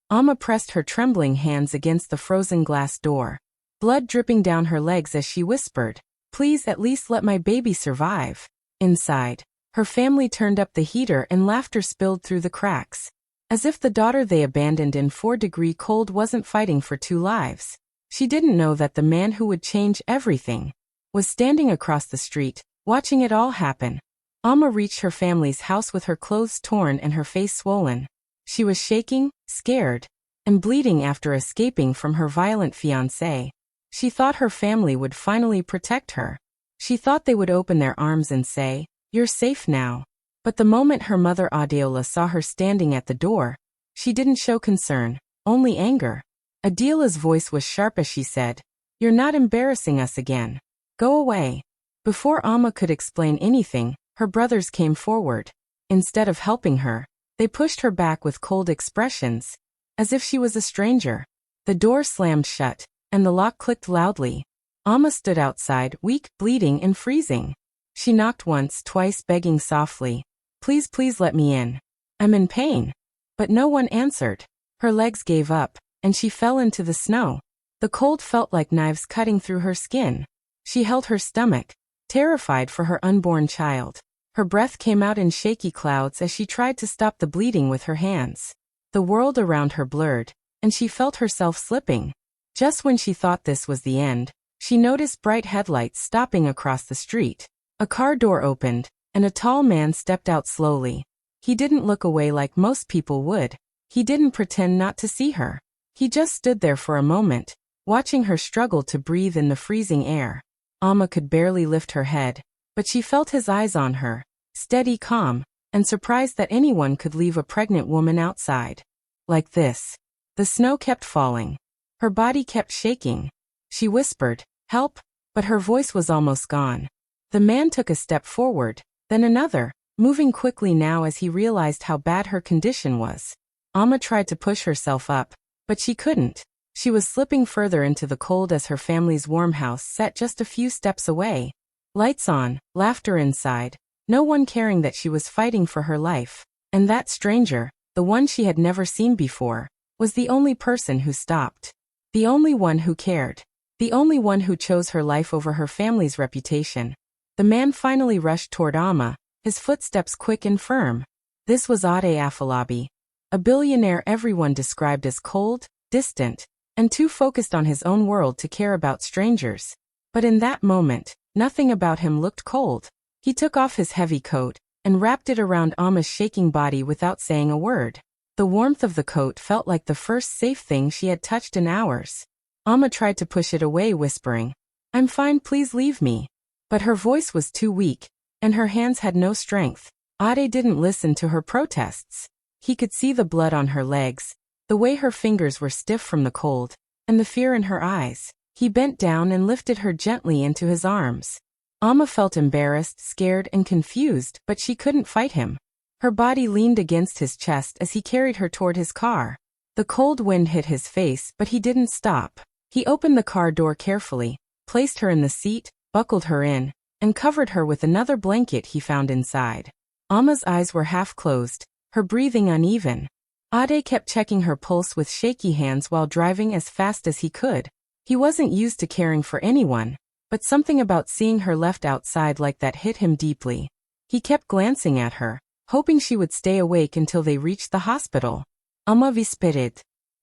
Amma pressed her trembling hands against the frozen glass door, blood dripping down her legs as she whispered, "Please at least let my baby survive." Inside, her family turned up the heater and laughter spilled through the cracks. As if the daughter they abandoned in 4-degree cold wasn't fighting for 2 lives. She didn't know that the man who would change everything was standing across the street, watching it all happen. Amma reached her family's house with her clothes torn and her face swollen. She was shaking, scared, and bleeding after escaping from her violent fiancé. She thought her family would finally protect her. She thought they would open their arms and say, "You're safe now." But the moment her mother Adeola saw her standing at the door, she didn't show concern, only anger. Adeola's voice was sharp as she said, "You're not embarrassing us again. Go away." Before Amma could explain anything, her brothers came forward. Instead of helping her, they pushed her back with cold expressions, as if she was a stranger. The door slammed shut, and the lock clicked loudly. Amma stood outside, weak, bleeding, and freezing. She knocked once, twice, begging softly, "Please, please let me in. I'm in pain." But no one answered. Her legs gave up, and she fell into the snow. The cold felt like knives cutting through her skin. She held her stomach, terrified for her unborn child. Her breath came out in shaky clouds as she tried to stop the bleeding with her hands. The world around her blurred, and she felt herself slipping. Just when she thought this was the end, she noticed bright headlights stopping across the street. A car door opened, and a tall man stepped out slowly. He didn't look away like most people would. He didn't pretend not to see her. He just stood there for a moment, watching her struggle to breathe in the freezing air. Amma could barely lift her head, but she felt his eyes on her, steady, calm, and surprised that anyone could leave a pregnant woman outside. Like this. The snow kept falling. Her body kept shaking. She whispered, "Help," but her voice was almost gone. The man took a step forward, then another, moving quickly now as he realized how bad her condition was. Amma tried to push herself up, but she couldn't. She was slipping further into the cold as her family's warm house sat just a few steps away. Lights on, laughter inside, no one caring that she was fighting for her life. And that stranger, the one she had never seen before, was the only person who stopped. The only one who cared. The only one who chose her life over her family's reputation. The man finally rushed toward Amma, his footsteps quick and firm. This was Ade Afolabi, a billionaire everyone described as cold, distant, and too focused on his own world to care about strangers. But in that moment, nothing about him looked cold. He took off his heavy coat and wrapped it around Amma's shaking body without saying a word. The warmth of the coat felt like the first safe thing she had touched in hours. Amma tried to push it away, whispering, "I'm fine, please leave me." But her voice was too weak, and her hands had no strength. Ade didn't listen to her protests. He could see the blood on her legs, the way her fingers were stiff from the cold, and the fear in her eyes. He bent down and lifted her gently into his arms. Amma felt embarrassed, scared, and confused, but she couldn't fight him. Her body leaned against his chest as he carried her toward his car. The cold wind hit his face, but he didn't stop. He opened the car door carefully, placed her in the seat, buckled her in, and covered her with another blanket he found inside. Amma's eyes were half closed, her breathing uneven. Ade kept checking her pulse with shaky hands while driving as fast as he could. He wasn't used to caring for anyone, but something about seeing her left outside like that hit him deeply. He kept glancing at her, hoping she would stay awake until they reached the hospital. Amma whispered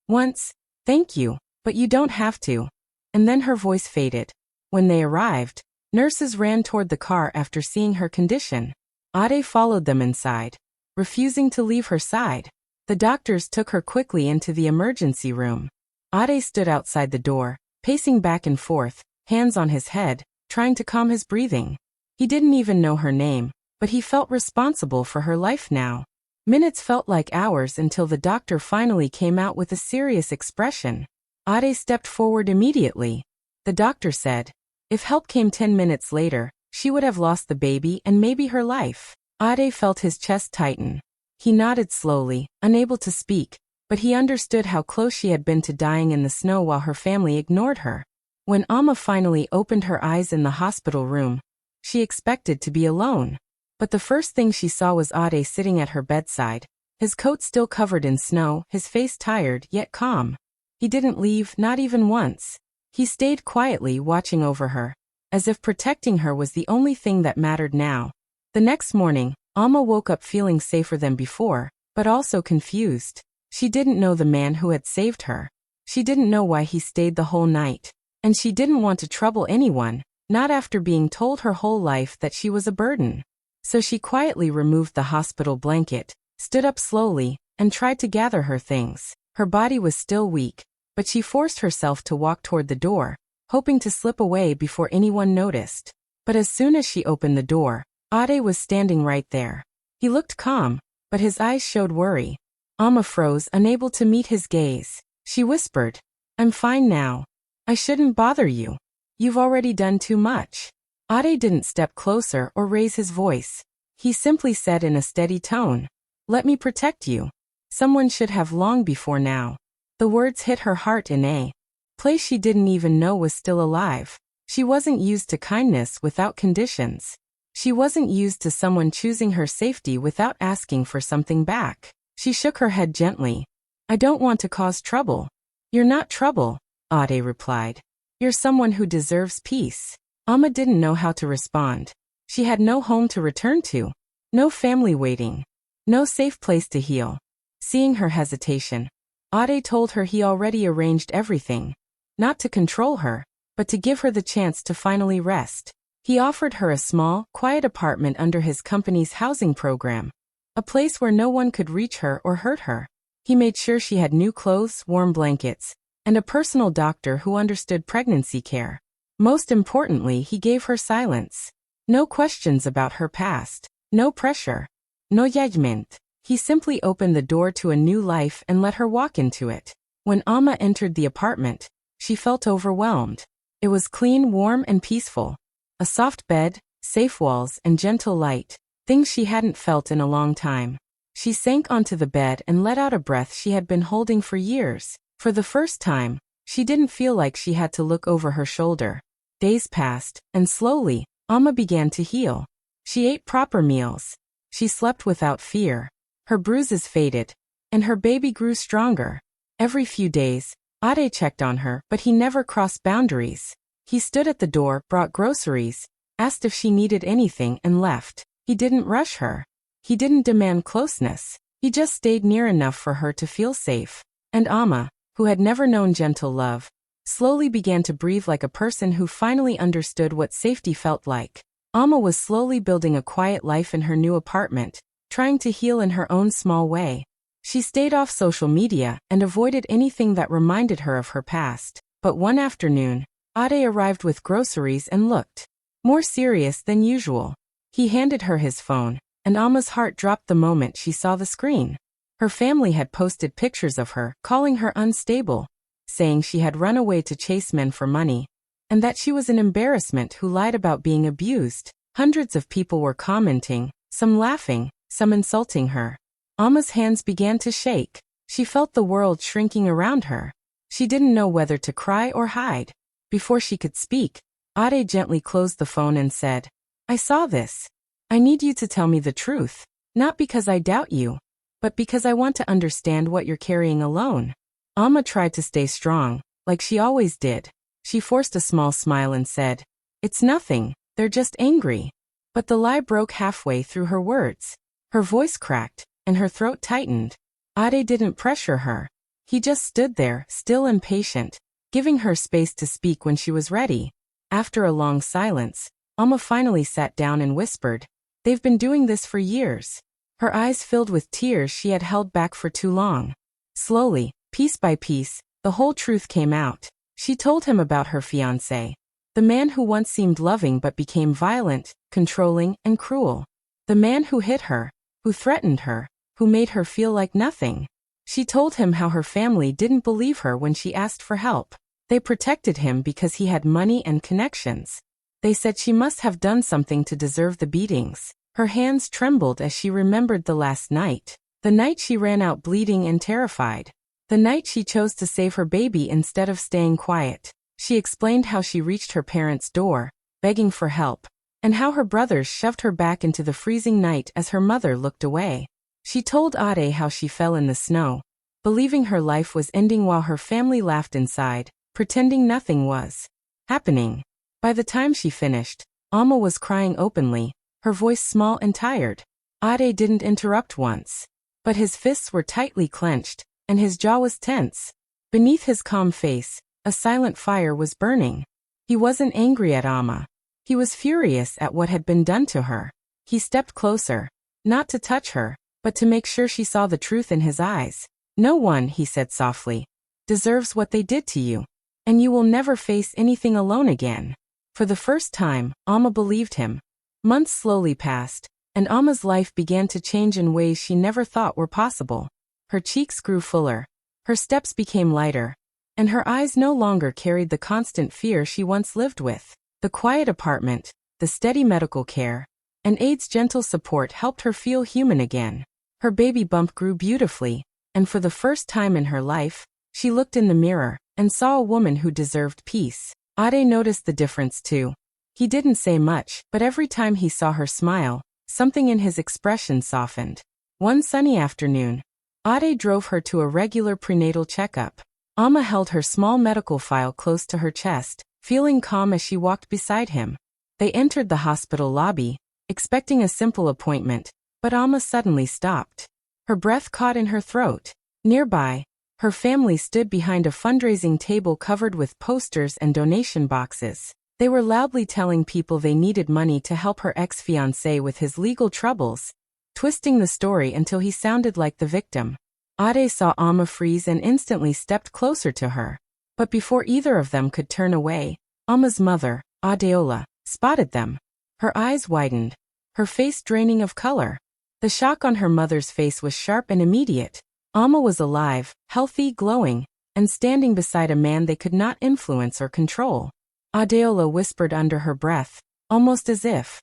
once, "Thank you, but you don't have to." And then her voice faded. When they arrived, nurses ran toward the car after seeing her condition. Ade followed them inside, refusing to leave her side. The doctors took her quickly into the emergency room. Ade stood outside the door, pacing back and forth, hands on his head, trying to calm his breathing. He didn't even know her name, but he felt responsible for her life now. Minutes felt like hours until the doctor finally came out with a serious expression. Ade stepped forward immediately. The doctor said, if help came 10 minutes later, she would have lost the baby and maybe her life. Ade felt his chest tighten. He nodded slowly, unable to speak, but he understood how close she had been to dying in the snow while her family ignored her. When Amma finally opened her eyes in the hospital room, she expected to be alone. But the first thing she saw was Ade sitting at her bedside, his coat still covered in snow, his face tired yet calm. He didn't leave, not even once. He stayed quietly watching over her, as if protecting her was the only thing that mattered now. The next morning, Alma woke up feeling safer than before, but also confused. She didn't know the man who had saved her. She didn't know why he stayed the whole night. And she didn't want to trouble anyone, not after being told her whole life that she was a burden. So she quietly removed the hospital blanket, stood up slowly, and tried to gather her things. Her body was still weak, but she forced herself to walk toward the door, hoping to slip away before anyone noticed. But as soon as she opened the door, Ade was standing right there. He looked calm, but his eyes showed worry. Alma froze, unable to meet his gaze. She whispered, "I'm fine now. I shouldn't bother you. You've already done too much." Ade didn't step closer or raise his voice. He simply said in a steady tone, "Let me protect you. Someone should have long before now." The words hit her heart in a place she didn't even know was still alive. She wasn't used to kindness without conditions. She wasn't used to someone choosing her safety without asking for something back. She shook her head gently. "I don't want to cause trouble." "You're not trouble," Ade replied. "You're someone who deserves peace." Alma didn't know how to respond. She had no home to return to, no family waiting, no safe place to heal. Seeing her hesitation, Ade told her he already arranged everything, not to control her, but to give her the chance to finally rest. He offered her a small, quiet apartment under his company's housing program, a place where no one could reach her or hurt her. He made sure she had new clothes, warm blankets, and a personal doctor who understood pregnancy care. Most importantly, he gave her silence. No questions about her past, no pressure, no judgment. He simply opened the door to a new life and let her walk into it. When Alma entered the apartment, she felt overwhelmed. It was clean, warm, and peaceful. A soft bed, safe walls, and gentle light, things she hadn't felt in a long time. She sank onto the bed and let out a breath she had been holding for years. For the first time, she didn't feel like she had to look over her shoulder. Days passed, and slowly, Alma began to heal. She ate proper meals. She slept without fear. Her bruises faded, and her baby grew stronger. Every few days, Ade checked on her, but he never crossed boundaries. He stood at the door, brought groceries, asked if she needed anything, and left. He didn't rush her. He didn't demand closeness. He just stayed near enough for her to feel safe. And Alma, who had never known gentle love, slowly began to breathe like a person who finally understood what safety felt like. Alma was slowly building a quiet life in her new apartment, trying to heal in her own small way. She stayed off social media and avoided anything that reminded her of her past. But one afternoon, Ade arrived with groceries and looked more serious than usual. He handed her his phone, and Alma's heart dropped the moment she saw the screen. Her family had posted pictures of her, calling her unstable, saying she had run away to chase men for money, and that she was an embarrassment who lied about being abused. Hundreds of people were commenting, some laughing, some insulting her. Alma's hands began to shake. She felt the world shrinking around her. She didn't know whether to cry or hide. Before she could speak, Ade gently closed the phone and said, "I saw this. I need you to tell me the truth, not because I doubt you, but because I want to understand what you're carrying alone." Alma tried to stay strong, like she always did. She forced a small smile and said, "It's nothing, they're just angry." But the lie broke halfway through her words. Her voice cracked, and her throat tightened. Ade didn't pressure her. He just stood there, still and patient, giving her space to speak when she was ready. After a long silence, Alma finally sat down and whispered, "They've been doing this for years." Her eyes filled with tears she had held back for too long. Slowly, piece by piece, the whole truth came out. She told him about her fiancé, the man who once seemed loving but became violent, controlling, and cruel. The man who hit her, who threatened her, who made her feel like nothing. She told him how her family didn't believe her when she asked for help. They protected him because he had money and connections. They said she must have done something to deserve the beatings. Her hands trembled as she remembered the last night. The night she ran out bleeding and terrified. The night she chose to save her baby instead of staying quiet. She explained how she reached her parents' door, begging for help, and how her brothers shoved her back into the freezing night as her mother looked away. She told Ade how she fell in the snow, believing her life was ending while her family laughed inside, pretending nothing was happening. By the time she finished, Alma was crying openly, her voice small and tired. Ade didn't interrupt once, but his fists were tightly clenched, and his jaw was tense. Beneath his calm face, a silent fire was burning. He wasn't angry at Alma. He was furious at what had been done to her. He stepped closer, not to touch her, but to make sure she saw the truth in his eyes. No one, he said softly, deserves what they did to you, and you will never face anything alone again. For the first time, Alma believed him. Months slowly passed, and Alma's life began to change in ways she never thought were possible. Her cheeks grew fuller, her steps became lighter, and her eyes no longer carried the constant fear she once lived with. The quiet apartment, the steady medical care, and Ade's gentle support helped her feel human again. Her baby bump grew beautifully, and for the first time in her life, she looked in the mirror and saw a woman who deserved peace. Ade noticed the difference too. He didn't say much, but every time he saw her smile, something in his expression softened. One sunny afternoon, Ade drove her to a regular prenatal checkup. Alma held her small medical file close to her chest, feeling calm as she walked beside him. They entered the hospital lobby, expecting a simple appointment, but Alma suddenly stopped. Her breath caught in her throat. Nearby, her family stood behind a fundraising table covered with posters and donation boxes. They were loudly telling people they needed money to help her ex-fiancé with his legal troubles, twisting the story until he sounded like the victim. Ade saw Alma freeze and instantly stepped closer to her. But before either of them could turn away, Alma's mother, Adeola, spotted them. Her eyes widened, her face draining of color. The shock on her mother's face was sharp and immediate. Alma was alive, healthy, glowing, and standing beside a man they could not influence or control. Adeola whispered under her breath, almost as if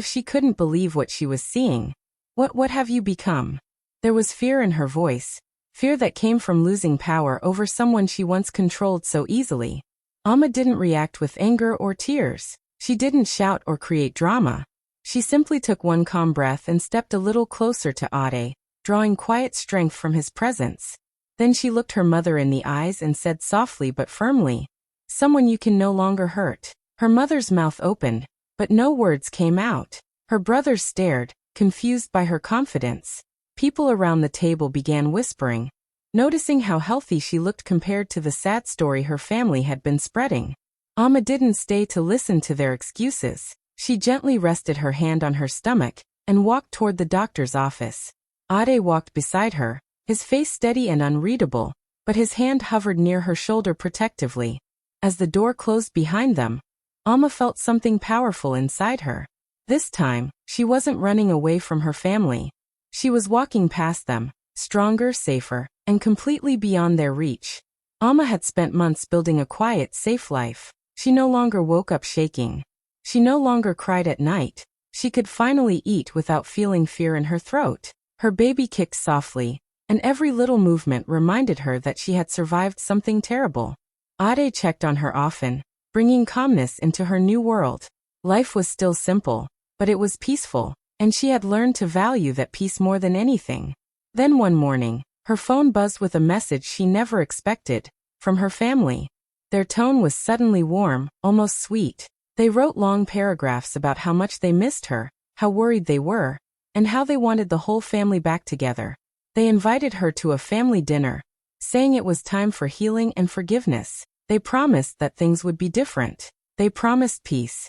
she couldn't believe what she was seeing. What have you become? There was fear in her voice, fear that came from losing power over someone she once controlled so easily. Alma didn't react with anger or tears. She didn't shout or create drama. She simply took one calm breath and stepped a little closer to Ade, drawing quiet strength from his presence. Then she looked her mother in the eyes and said softly but firmly, "Someone you can no longer hurt." Her mother's mouth opened, but no words came out. Her brothers stared, confused by her confidence. People around the table began whispering, noticing how healthy she looked compared to the sad story her family had been spreading. Alma didn't stay to listen to their excuses. She gently rested her hand on her stomach and walked toward the doctor's office. Ade walked beside her, his face steady and unreadable, but his hand hovered near her shoulder protectively. As the door closed behind them, Alma felt something powerful inside her. This time, she wasn't running away from her family. She was walking past them, stronger, safer, and completely beyond their reach. Alma had spent months building a quiet, safe life. She no longer woke up shaking. She no longer cried at night. She could finally eat without feeling fear in her throat. Her baby kicked softly, and every little movement reminded her that she had survived something terrible. Ade checked on her often, bringing calmness into her new world. Life was still simple, but it was peaceful, and she had learned to value that peace more than anything. Then one morning, her phone buzzed with a message she never expected, from her family. Their tone was suddenly warm, almost sweet. They wrote long paragraphs about how much they missed her, how worried they were, and how they wanted the whole family back together. They invited her to a family dinner, saying it was time for healing and forgiveness. They promised that things would be different. They promised peace.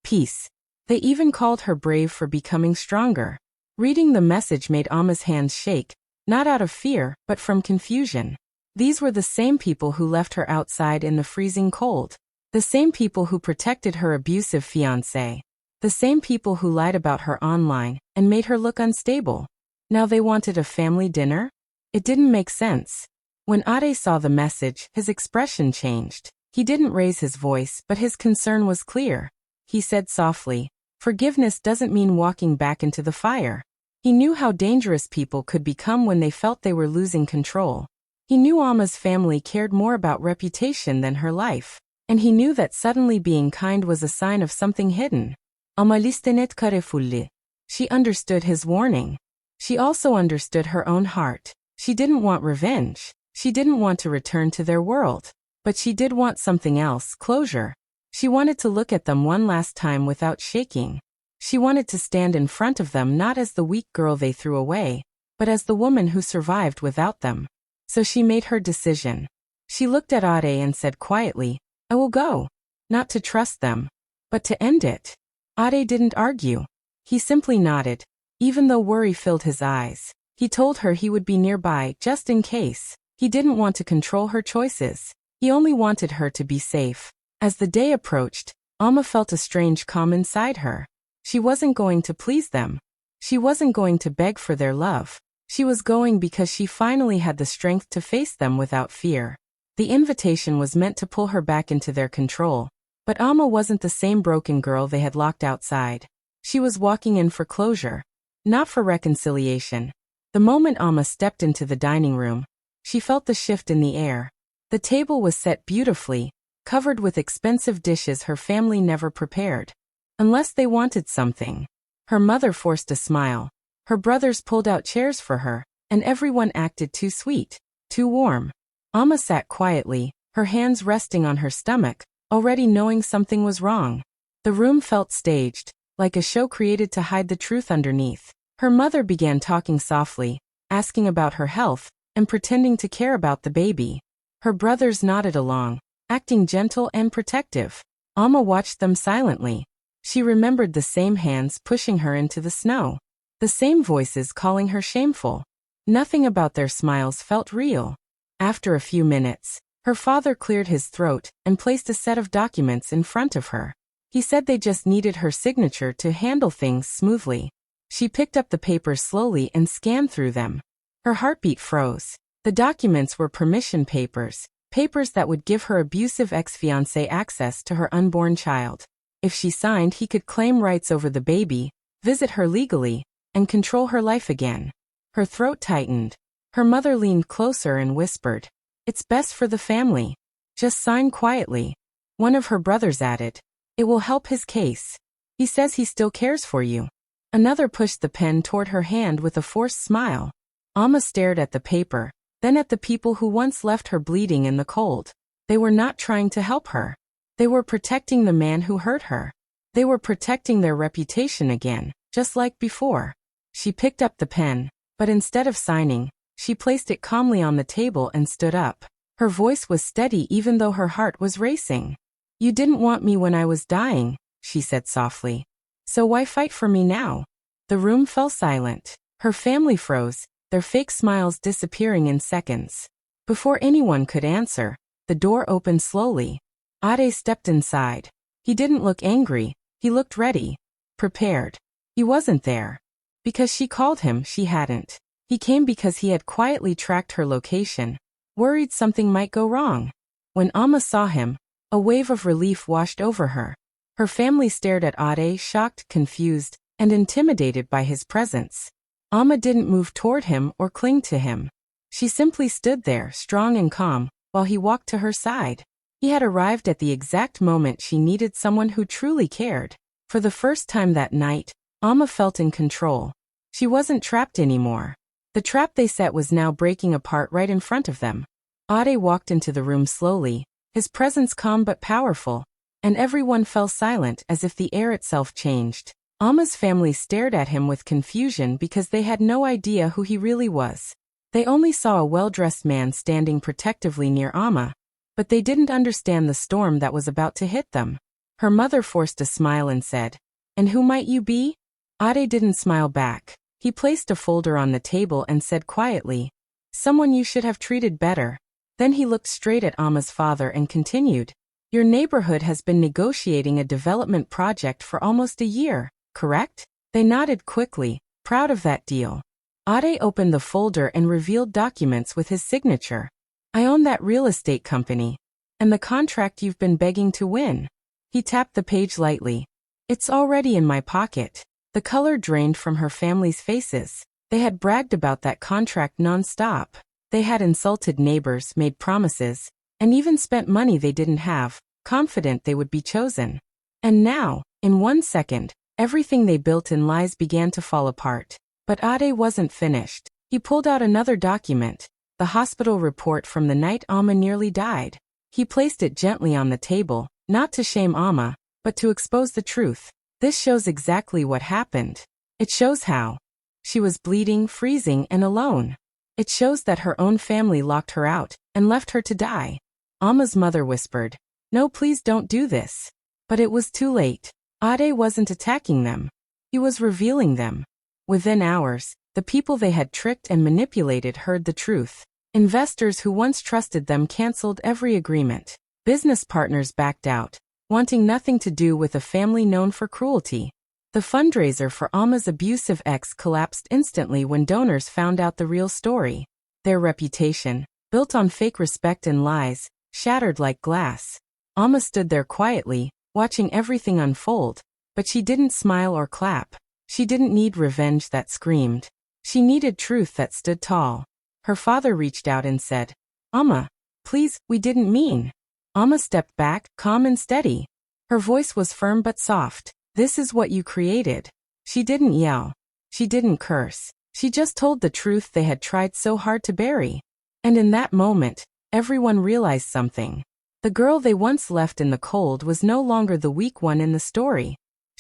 Peace. They even called her brave for becoming stronger. Reading the message made Alma's hands shake, not out of fear, but from confusion. These were the same people who left her outside in the freezing cold. The same people who protected her abusive fiancé. The same people who lied about her online and made her look unstable. Now they wanted a family dinner? It didn't make sense. When Ade saw the message, his expression changed. He didn't raise his voice, but his concern was clear. He said softly, "Forgiveness doesn't mean walking back into the fire." He knew how dangerous people could become when they felt they were losing control. He knew Alma's family cared more about reputation than her life, and he knew that suddenly being kind was a sign of something hidden. Alma listenet carefully. She understood his warning. She also understood her own heart. She didn't want revenge. She didn't want to return to their world. But she did want something else, closure. She wanted to look at them one last time without shaking. She wanted to stand in front of them not as the weak girl they threw away, but as the woman who survived without them. So she made her decision. She looked at Ade and said quietly, "I will go." Not to trust them, but to end it. Ade didn't argue. He simply nodded, even though worry filled his eyes. He told her he would be nearby just in case. He didn't want to control her choices. He only wanted her to be safe. As the day approached, Alma felt a strange calm inside her. She wasn't going to please them. She wasn't going to beg for their love. She was going because she finally had the strength to face them without fear. The invitation was meant to pull her back into their control. But Alma wasn't the same broken girl they had locked outside. She was walking in for closure, not for reconciliation. The moment Alma stepped into the dining room, she felt the shift in the air. The table was set beautifully, covered with expensive dishes her family never prepared. Unless they wanted something. Her mother forced a smile. Her brothers pulled out chairs for her, and everyone acted too sweet, too warm. Alma sat quietly, her hands resting on her stomach, already knowing something was wrong. The room felt staged, like a show created to hide the truth underneath. Her mother began talking softly, asking about her health, and pretending to care about the baby. Her brothers nodded along, acting gentle and protective. Alma watched them silently. She remembered the same hands pushing her into the snow. The same voices calling her shameful. Nothing about their smiles felt real. After a few minutes, her father cleared his throat and placed a set of documents in front of her. He said they just needed her signature to handle things smoothly. She picked up the papers slowly and scanned through them. Her heartbeat froze. The documents were permission papers, papers that would give her abusive ex-fiancé access to her unborn child. If she signed, he could claim rights over the baby, visit her legally, and control her life again. Her throat tightened. Her mother leaned closer and whispered, "It's best for the family. Just sign quietly." One of her brothers added, "It will help his case. He says he still cares for you." Another pushed the pen toward her hand with a forced smile. Alma stared at the paper, then at the people who once left her bleeding in the cold. They were not trying to help her. They were protecting the man who hurt her. They were protecting their reputation again, just like before. She picked up the pen, but instead of signing, she placed it calmly on the table and stood up. Her voice was steady even though her heart was racing. "You didn't want me when I was dying," she said softly. "So why fight for me now?" The room fell silent. Her family froze, their fake smiles disappearing in seconds. Before anyone could answer, the door opened slowly. Ade stepped inside. He didn't look angry, he looked ready, prepared. He wasn't there because she called him, she hadn't. He came because he had quietly tracked her location, worried something might go wrong. When Alma saw him, a wave of relief washed over her. Her family stared at Ade, shocked, confused, and intimidated by his presence. Alma didn't move toward him or cling to him. She simply stood there, strong and calm, while he walked to her side. He had arrived at the exact moment she needed someone who truly cared. For the first time that night, Alma felt in control. She wasn't trapped anymore. The trap they set was now breaking apart right in front of them. Ade walked into the room slowly, his presence calm but powerful, and everyone fell silent as if the air itself changed. Alma's family stared at him with confusion because they had no idea who he really was. They only saw a well-dressed man standing protectively near Alma, but they didn't understand the storm that was about to hit them. Her mother forced a smile and said, "And who might you be?" Ade didn't smile back. He placed a folder on the table and said quietly, "Someone you should have treated better." Then he looked straight at Alma's father and continued, "Your neighborhood has been negotiating a development project for almost a year, correct?" They nodded quickly, proud of that deal. Ade opened the folder and revealed documents with his signature. "I own that real estate company. And the contract you've been begging to win." He tapped the page lightly. "It's already in my pocket." The color drained from her family's faces. They had bragged about that contract non-stop. They had insulted neighbors, made promises, and even spent money they didn't have, confident they would be chosen. And now, in 1 second, everything they built in lies began to fall apart. But Ade wasn't finished. He pulled out another document, the hospital report from the night Amma nearly died. He placed it gently on the table, not to shame Amma, but to expose the truth. This shows exactly what happened. It shows how she was bleeding, freezing, and alone. It shows that her own family locked her out and left her to die. Amma's mother whispered, "No, please don't do this." But it was too late. Ade wasn't attacking them. He was revealing them. Within hours, the people they had tricked and manipulated heard the truth. Investors who once trusted them canceled every agreement. Business partners backed out, wanting nothing to do with a family known for cruelty. The fundraiser for Amma's abusive ex collapsed instantly when donors found out the real story. Their reputation, built on fake respect and lies, shattered like glass. Amma stood there quietly, watching everything unfold, but she didn't smile or clap. She didn't need revenge that screamed. She needed truth that stood tall. Her father reached out and said, "Amma, please, we didn't mean." Amma stepped back, calm and steady. Her voice was firm but soft. "This is what you created." She didn't yell. She didn't curse. She just told the truth they had tried so hard to bury. And in that moment, everyone realized something. The girl they once left in the cold was no longer the weak one in the story.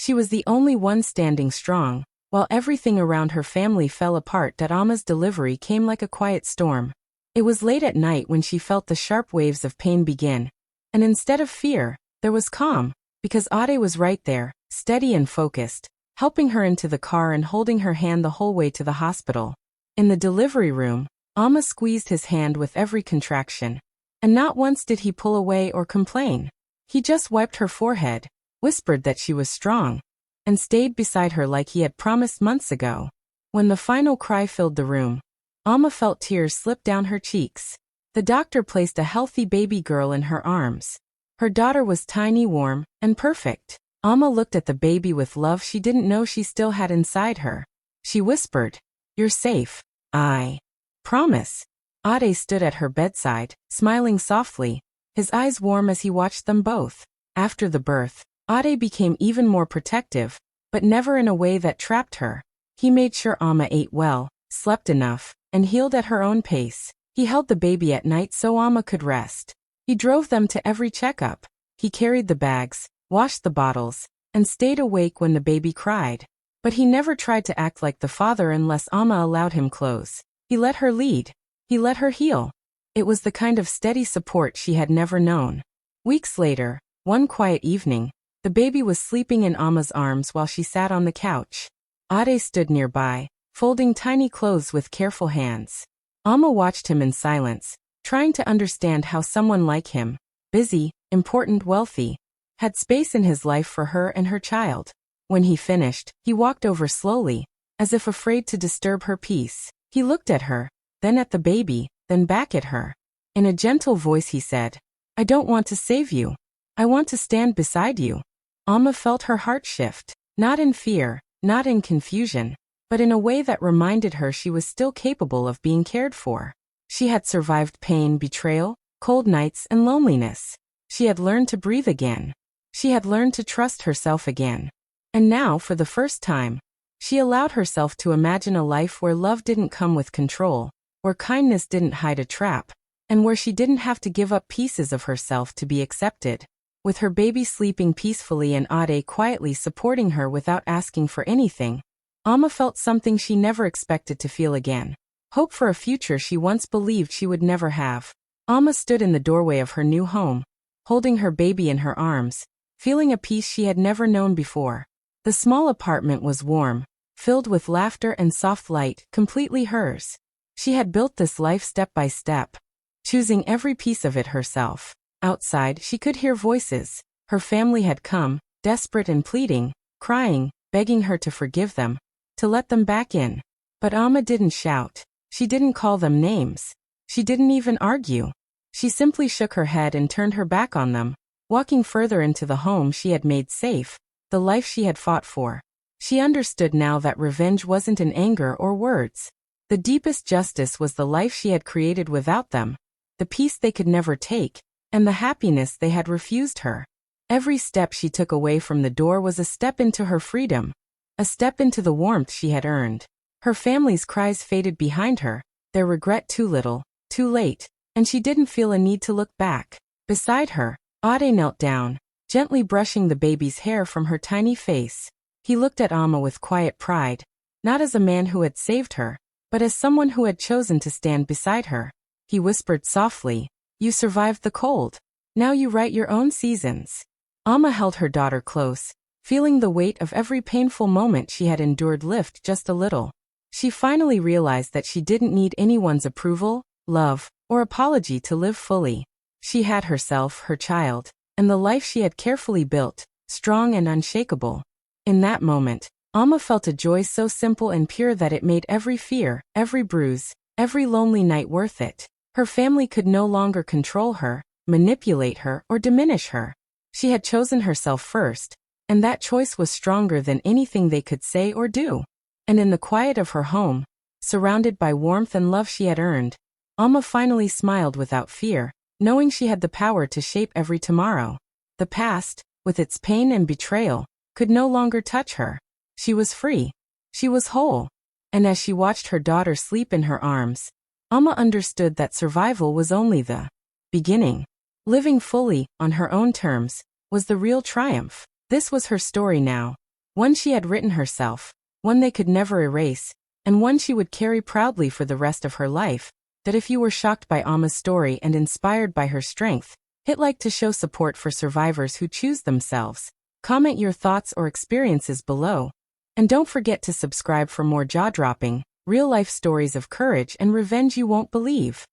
She was the only one standing strong, while everything around her family fell apart. Amma's delivery came like a quiet storm. It was late at night when she felt the sharp waves of pain begin. And instead of fear, there was calm, because Ade was right there, steady and focused, helping her into the car and holding her hand the whole way to the hospital. In the delivery room, Amma squeezed his hand with every contraction. And not once did he pull away or complain. He just wiped her forehead, whispered that she was strong, and stayed beside her like he had promised months ago. When the final cry filled the room, Amma felt tears slip down her cheeks. The doctor placed a healthy baby girl in her arms. Her daughter was tiny, warm, and perfect. Amma looked at the baby with love she didn't know she still had inside her. She whispered, "You're safe. I promise." Ade stood at her bedside, smiling softly, his eyes warm as he watched them both. After the birth, Ade became even more protective, but never in a way that trapped her. He made sure Amma ate well, slept enough, and healed at her own pace. He held the baby at night so Amma could rest. He drove them to every checkup. He carried the bags, washed the bottles, and stayed awake when the baby cried. But he never tried to act like the father unless Amma allowed him close. He let her lead. He let her heal. It was the kind of steady support she had never known. Weeks later, one quiet evening, the baby was sleeping in Amma's arms while she sat on the couch. Ade stood nearby, folding tiny clothes with careful hands. Amma watched him in silence, trying to understand how someone like him, busy, important, wealthy, had space in his life for her and her child. When he finished, he walked over slowly, as if afraid to disturb her peace. He looked at her, then at the baby, then back at her. In a gentle voice he said, "I don't want to save you. I want to stand beside you." Amma felt her heart shift, not in fear, not in confusion, but in a way that reminded her she was still capable of being cared for. She had survived pain, betrayal, cold nights, and loneliness. She had learned to breathe again. She had learned to trust herself again. And now, for the first time, she allowed herself to imagine a life where love didn't come with control, where kindness didn't hide a trap, and where she didn't have to give up pieces of herself to be accepted. With her baby sleeping peacefully and Ade quietly supporting her without asking for anything, Amma felt something she never expected to feel again. Hope for a future she once believed she would never have. Amma stood in the doorway of her new home, holding her baby in her arms, feeling a peace she had never known before. The small apartment was warm, filled with laughter and soft light, completely hers. She had built this life step by step, choosing every piece of it herself. Outside, she could hear voices. Her family had come, desperate and pleading, crying, begging her to forgive them, to let them back in. But Amma didn't shout. She didn't call them names. She didn't even argue. She simply shook her head and turned her back on them, walking further into the home she had made safe, the life she had fought for. She understood now that revenge wasn't in anger or words. The deepest justice was the life she had created without them, the peace they could never take, and the happiness they had refused her. Every step she took away from the door was a step into her freedom, a step into the warmth she had earned. Her family's cries faded behind her, their regret too little, too late, and she didn't feel a need to look back. Beside her, Ade knelt down, gently brushing the baby's hair from her tiny face. He looked at Amma with quiet pride, not as a man who had saved her, but as someone who had chosen to stand beside her. He whispered softly, "You survived the cold. Now you write your own seasons." Amma held her daughter close, feeling the weight of every painful moment she had endured lift just a little. She finally realized that she didn't need anyone's approval, love, or apology to live fully. She had herself, her child, and the life she had carefully built, strong and unshakable. In that moment, Amma felt a joy so simple and pure that it made every fear, every bruise, every lonely night worth it. Her family could no longer control her, manipulate her, or diminish her. She had chosen herself first, and that choice was stronger than anything they could say or do. And in the quiet of her home, surrounded by warmth and love she had earned, Amma finally smiled without fear, knowing she had the power to shape every tomorrow. The past, with its pain and betrayal, could no longer touch her. She was free. She was whole. And as she watched her daughter sleep in her arms, Amma understood that survival was only the beginning. Living fully, on her own terms, was the real triumph. This was her story now. One she had written herself, one they could never erase, and one she would carry proudly for the rest of her life. That if you were shocked by Amma's story and inspired by her strength, hit like to show support for survivors who choose themselves. Comment your thoughts or experiences below. And don't forget to subscribe for more jaw-dropping, real-life stories of courage and revenge you won't believe.